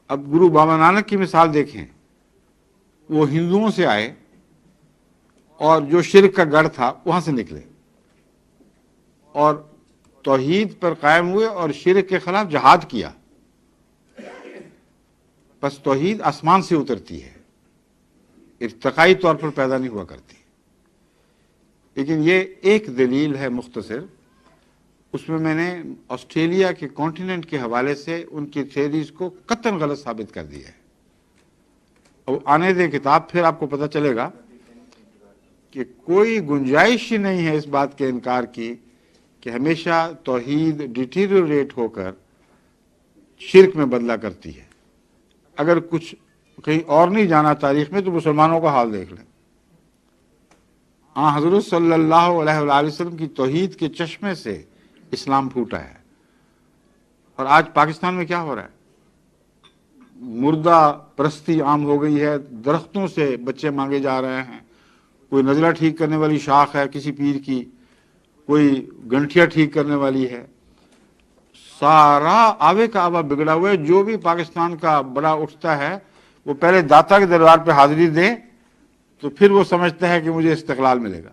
اب گرو بابا نانک کی مثال دیکھیں، وہ ہندوؤں سے آئے اور جو شرک کا گڑھ تھا وہاں سے نکلے اور توحید پر قائم ہوئے اور شرک کے خلاف جہاد کیا. بس توحید آسمان سے اترتی ہے، ارتقائی طور پر پیدا نہیں ہوا کرتی. لیکن یہ ایک دلیل ہے مختصر، اس میں نے آسٹریلیا کے کانٹیننٹ کے حوالے سے ان کی تھیوریز کو قطعاً غلط ثابت کر دیا ہے. اور آنے دیں کتاب، پھر آپ کو پتہ چلے گا کہ کوئی گنجائش ہی نہیں ہے اس بات کے انکار کی کہ ہمیشہ توحید ڈیٹیریوریٹ ہو کر شرک میں بدلا کرتی ہے. اگر کچھ کہیں اور نہیں جانا تاریخ میں تو مسلمانوں کا حال دیکھ لیں. حضرت صلی اللہ علیہ وآلہ وسلم کی توحید کے چشمے سے اسلام پھوٹا ہے. اور آج پاکستان میں کیا ہو رہا ہے؟ مردہ پرستی عام ہو گئی ہے، درختوں سے بچے مانگے جا رہے ہیں. کوئی نزلہ ٹھیک کرنے والی شاخ ہے کسی پیر کی، کوئی گنٹھیا ٹھیک کرنے والی ہے. سارا آوے کا آوا بگڑا ہوا ہے. جو بھی پاکستان کا بڑا اٹھتا ہے وہ پہلے داتا کے دربار پہ حاضری دے تو پھر وہ سمجھتا ہے کہ مجھے استقلال ملے گا.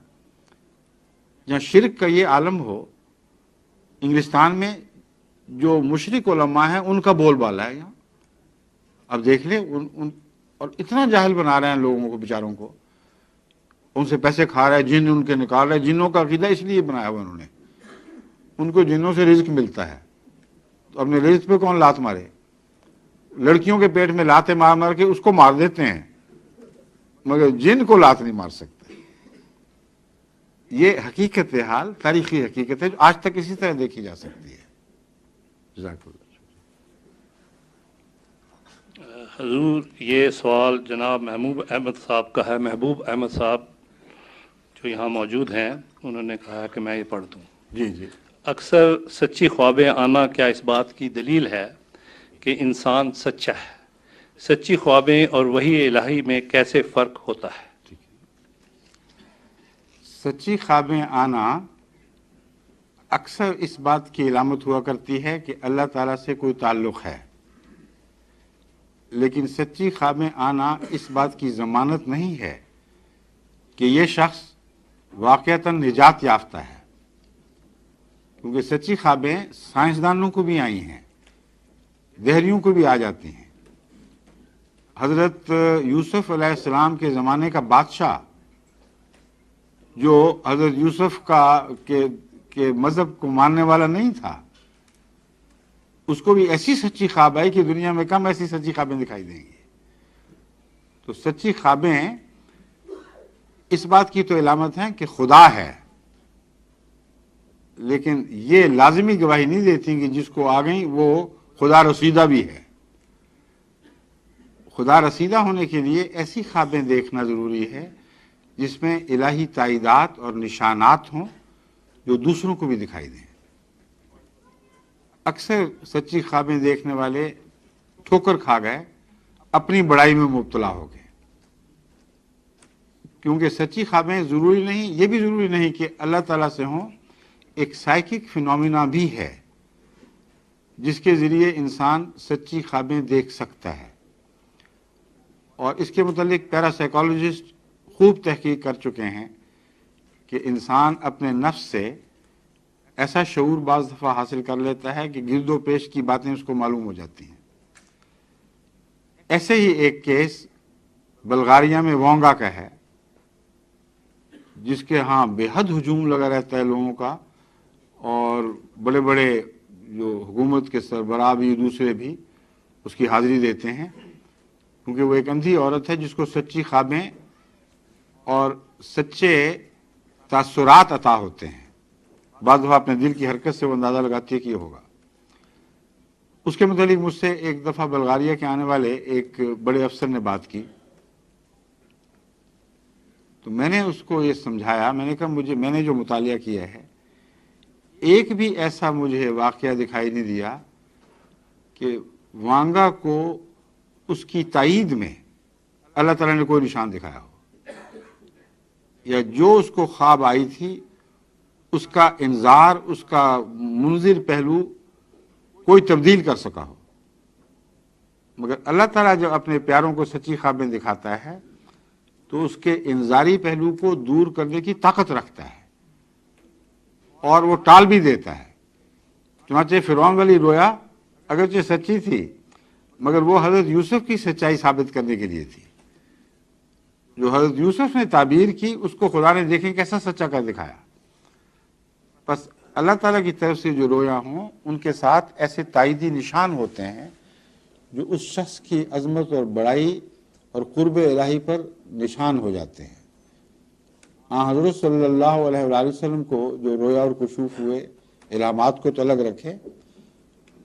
جہاں شرک کا یہ عالم ہو، انگلستان میں جو مشرک علماء ہیں ان کا بول بالا ہے یہاں. اب دیکھ لیں اور اتنا جاہل بنا رہے ہیں لوگوں کو، بیچاروں کو. ان سے پیسے کھا رہے ہیں، جن ان کے نکال رہے ہیں. جنوں کا عقیدہ اس لیے بنایا ہوا انہوں نے، ان کو جنوں سے رزق ملتا ہے. تو اپنے رزق پہ کون لات مارے؟ لڑکیوں کے پیٹ میں لاتے مار مار کے اس کو مار دیتے ہیں، مگر جن کو لات نہیں مار سکتے. یہ حقیقت حال، تاریخی حقیقت ہے جو آج تک اسی طرح دیکھی جا سکتی ہے. جزاک اللہ. حضور، یہ سوال جناب محبوب احمد صاحب کا ہے. محبوب احمد صاحب جو یہاں موجود ہیں، انہوں نے کہا کہ میں یہ پڑھ دوں. جی جی. اکثر سچی خوابیں آنا کیا اس بات کی دلیل ہے کہ انسان سچا ہے؟ سچی خوابیں اور وحی الہی میں کیسے فرق ہوتا ہے؟ سچی خوابیں آنا اکثر اس بات کی علامت ہوا کرتی ہے کہ اللہ تعالیٰ سے کوئی تعلق ہے. لیکن سچی خوابیں آنا اس بات کی ضمانت نہیں ہے کہ یہ شخص واقعتاً نجات یافتہ ہے. کیونکہ سچی خوابیں سائنسدانوں کو بھی آئی ہیں، دہریوں کو بھی آ جاتی ہیں. حضرت یوسف علیہ السلام کے زمانے کا بادشاہ جو حضرت یوسف کے مذہب کو ماننے والا نہیں تھا، اس کو بھی ایسی سچی خواب آئی کہ دنیا میں کم ایسی سچی خوابیں دکھائی دیں گی. تو سچی خوابیں اس بات کی تو علامت ہیں کہ خدا ہے، لیکن یہ لازمی گواہی نہیں دیتی کہ جس کو آ گئی وہ خدا رسیدہ بھی ہے. خدا رسیدہ ہونے کے لیے ایسی خوابیں دیکھنا ضروری ہے جس میں الہی تائیدات اور نشانات ہوں جو دوسروں کو بھی دکھائی دیں. اکثر سچی خوابیں دیکھنے والے ٹھوکر کھا گئے، اپنی بڑائی میں مبتلا ہو گئے. کیونکہ سچی خوابیں ضروری نہیں، یہ بھی ضروری نہیں کہ اللہ تعالیٰ سے ہوں. ایک سائیکک فینومینا بھی ہے جس کے ذریعے انسان سچی خوابیں دیکھ سکتا ہے. اور اس کے متعلق پیرا سائیکالوجسٹ خوب تحقیق کر چکے ہیں کہ انسان اپنے نفس سے ایسا شعور بعض دفعہ حاصل کر لیتا ہے کہ گرد و پیش کی باتیں اس کو معلوم ہو جاتی ہیں. ایسے ہی ایک کیس بلغاریہ میں وونگا کا ہے، جس کے ہاں بے حد ہجوم لگا رہتا ہے لوگوں کا، اور بڑے بڑے جو حکومت کے سربراہ بھی دوسرے بھی اس کی حاضری دیتے ہیں. کیونکہ وہ ایک اندھی عورت ہے جس کو سچی خوابیں اور سچے تاثرات عطا ہوتے ہیں. بعض دفعہ اپنے دل کی حرکت سے وہ اندازہ لگاتی ہے کہ یہ ہوگا. اس کے متعلق مجھ سے ایک دفعہ بلغاریہ کے آنے والے ایک بڑے افسر نے بات کی، تو میں نے اس کو یہ سمجھایا. میں نے کہا میں نے جو مطالعہ کیا ہے ایک بھی ایسا مجھے واقعہ دکھائی نہیں دیا کہ وانگا کو اس کی تائید میں اللہ تعالیٰ نے کوئی نشان دکھایا ہو، یا جو اس کو خواب آئی تھی اس کا انذار، اس کا منذر پہلو کوئی تبدیل کر سکا ہو. مگر اللہ تعالیٰ جب اپنے پیاروں کو سچی خوابیں دکھاتا ہے تو اس کے انذاری پہلو کو دور کرنے کی طاقت رکھتا ہے اور وہ ٹال بھی دیتا ہے۔ چنانچہ فرعون والی رویا اگرچہ سچی تھی مگر وہ حضرت یوسف کی سچائی ثابت کرنے کے لیے تھی۔ جو حضرت یوسف نے تعبیر کی اس کو خدا نے دیکھیں کیسا سچا کر دکھایا۔ بس اللہ تعالیٰ کی طرف سے جو رویا ہوں ان کے ساتھ ایسے تائیدی نشان ہوتے ہیں جو اس شخص کی عظمت اور بڑائی اور قرب الہی پر نشان ہو جاتے ہیں۔ حضرت صلی اللہ علیہ وآلہ وسلم کو جو رویا اور کشوف ہوئے، علامات کو تو الگ رکھے،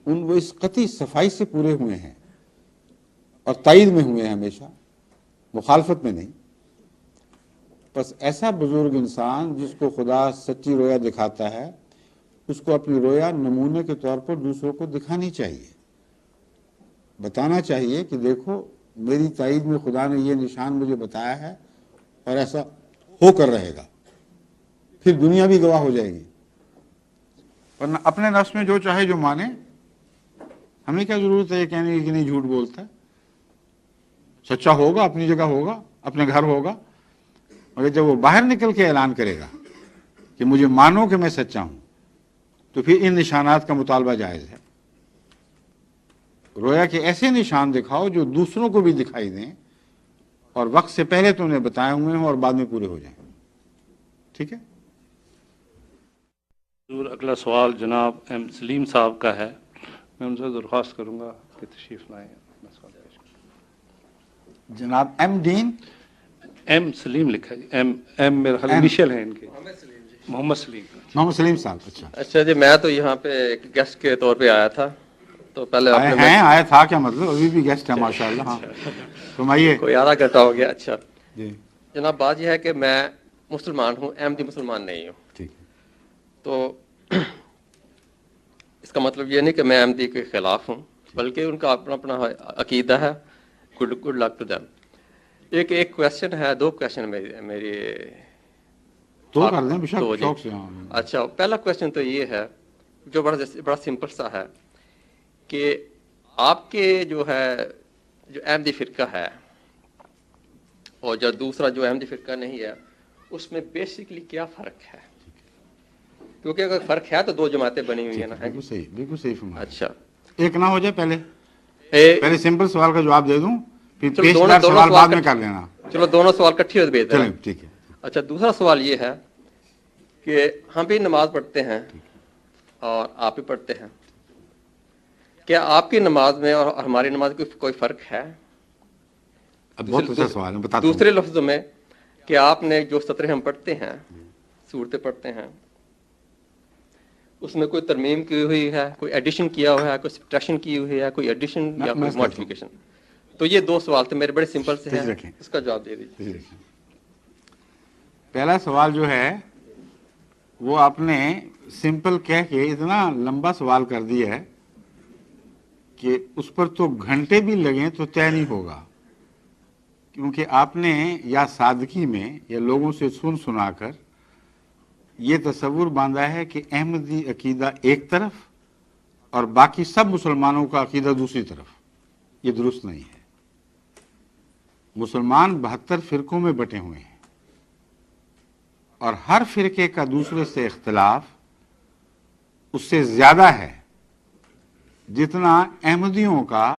وہ اس قطعی صفائی سے پورے ہوئے ہیں اور تائید میں ہوئے ہیں، ہمیشہ مخالفت میں نہیں۔ بس ایسا بزرگ انسان جس کو خدا سچی رویا دکھاتا ہے اس کو اپنی رویا نمونے کے طور پر دوسروں کو دکھانی چاہیے، بتانا چاہیے کہ دیکھو میری تائید میں خدا نے یہ نشان مجھے بتایا ہے اور ایسا ہو کر رہے گا، پھر دنیا بھی گواہ ہو جائے گی۔ ورنہ اپنے نفس میں جو چاہے جو مانے، ہمیں کیا ضرورت ہے یہ کہنے کی کہ نہیں جھوٹ بولتا ہے؟ سچا ہوگا، اپنی جگہ ہوگا، اپنے گھر ہوگا، مگر جب وہ باہر نکل کے اعلان کرے گا کہ مجھے مانو کہ میں سچا ہوں تو پھر ان نشانات کا مطالبہ جائز ہے۔ رویا کے ایسے نشان دکھاؤ جو دوسروں کو بھی دکھائی دیں اور وقت سے پہلے تو انہیں بتائے ہوئے ہوں اور بعد میں پورے ہو جائیں۔ ٹھیک ہے؟ اگلا سوال جناب ایم سلیم صاحب کا ہے، میں ان سے درخواست کروں گا کہ تشریف لائیں۔ جناب ایم ڈین ایم سلیم لکھا ہے، ایم میرا خیال انیشل ہے ان کے، محمد سلیم۔ محمد سلیم صاحب۔ اچھا جی، میں تو یہاں پہ ایک گیسٹ کے طور پہ آیا تھا، تو پہلے آیا تھا کیا مطلب؟ ابھی بھی گیسٹ ہے ماشاءاللہ۔ ہاں فرمائیے۔ کوئی آدھا گھنٹہ ہو گیا۔ اچھا جی جناب، بات یہ ہے کہ میں مسلمان ہوں، احمدی مسلمان نہیں ہوں، ٹھیک۔ تو اس کا مطلب یہ نہیں کہ میں احمدی کے خلاف ہوں، بلکہ ان کا اپنا اپنا عقیدہ ہے۔ Good luck to them. ایک کویشچن ہے، دو کویشچن میری تو کر دیں شوق سے۔ اچھا، پہلا کویشچن تو یہ ہے جو بڑا سمپل سا ہے کہ آپ کے جو احمدی فرقہ ہے اور جو دوسرا جو احمدی فرقہ نہیں ہے اس میں بیسکلی کیا فرق ہے؟ کیونکہ اگر فرق ہے تو دو جماعتیں بنی ہوئی ہیں نا۔ بالکل صحیح، بالکل صحیح فرمایا۔ اچھا، ایک نہ ہو جائے، پہلے سمپل سوال کا جواب دے دوں، پھر پیچیدہ سوال بعد میں کر لینا۔ چلو دونوں سوال کٹھی بھیج دیں۔ ٹھیک ہے۔ اچھا، دوسرا سوال یہ ہے کہ ہم بھی نماز پڑھتے ہیں اور آپ بھی پڑھتے ہیں، کیا آپ کی نماز میں اور ہماری نماز میں کوئی فرق ہے؟ بہت اچھا سوال ہے، بتاتا ہوں۔ دوسرے لفظوں میں کہ آپ نے جو سطریں ہم پڑھتے ہیں، صورتیں پڑھتے ہیں، اس میں کوئی ترمیم کی ہوئی ہے، کوئی ایڈیشن کیا ہوا ہے، کوئی سبٹریکشن کی ہوئی ہے، کوئی ایڈیشن یا کوئی ماڈیفیکیشن؟ تو یہ دو سوال تھے میرے، بڑے سمپل سے ہیں، اس کا جواب دے دیجیے۔ پہلا سوال جو ہے وہ آپ نے سمپل کہہ کے اتنا لمبا سوال کر دیا ہے کہ اس پر تو گھنٹے بھی لگیں تو طے نہیں ہوگا، کیونکہ آپ نے یا سادگی میں یا لوگوں سے سنا کر یہ تصور باندھا ہے کہ احمدی عقیدہ ایک طرف اور باقی سب مسلمانوں کا عقیدہ دوسری طرف۔ یہ درست نہیں ہے۔ مسلمان 72 فرقوں میں بٹے ہوئے ہیں اور ہر فرقے کا دوسرے سے اختلاف اس سے زیادہ ہے جتنا احمدیوں کا